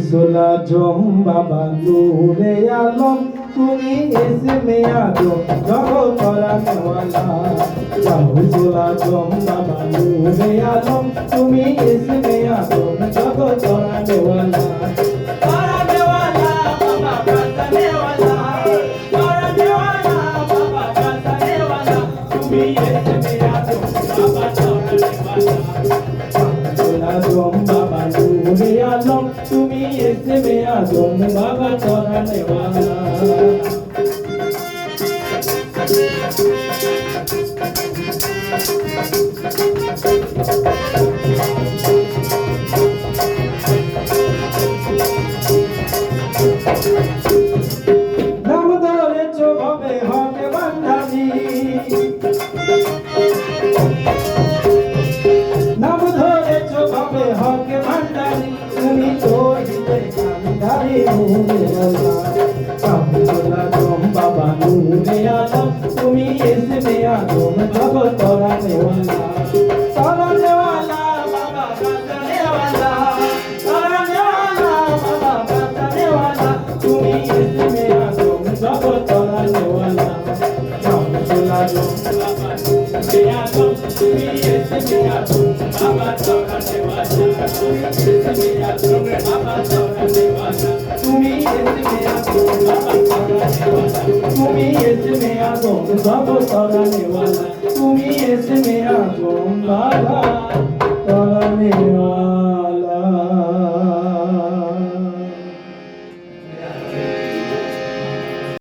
গৌসুল আজম বাবা নূরে আলম তুমি ইসমে আজম জগতরা নেওয়ালা গৌসুল আজম বাবা নূরে আলম তুমি ইসমে আজম জগতরা নেওয়ালা আজম বাবা নূরে আলম তুমি ইসমে আজম বাবা তোরা নেওয়ালা নাম ধরেছ ভাবে হকে বান্ধানি নাম ধরেছ ভাবে হকে বান্ধানি তুমি তো হিতে কান্দারি নূরে গৌসুল আজম বাবা নূরে আলম তুমি ইসমে আজম জগতরা নেওয়ালা তোরা নেওয়ালা বাবা গাজা নেওয়ালা তোরা নেওয়ালা বাবা গাজা নেওয়ালা তুমি ইসমে আজম জগতরা নেওয়ালা গৌসুল আজম বাবা নূরে আলম তুমি ইসমে আজম বাবা তোরা নেওয়ালা ইসমে আজম বাবা তোরা নেওয়ালা তুমি ইসমে আজম বাবা তোরা নেওয়ালা তুমি ইসমে আজম জগতরা নেওয়ালা তুমি ইসমে আজম বাবা তোরা নেওয়ালা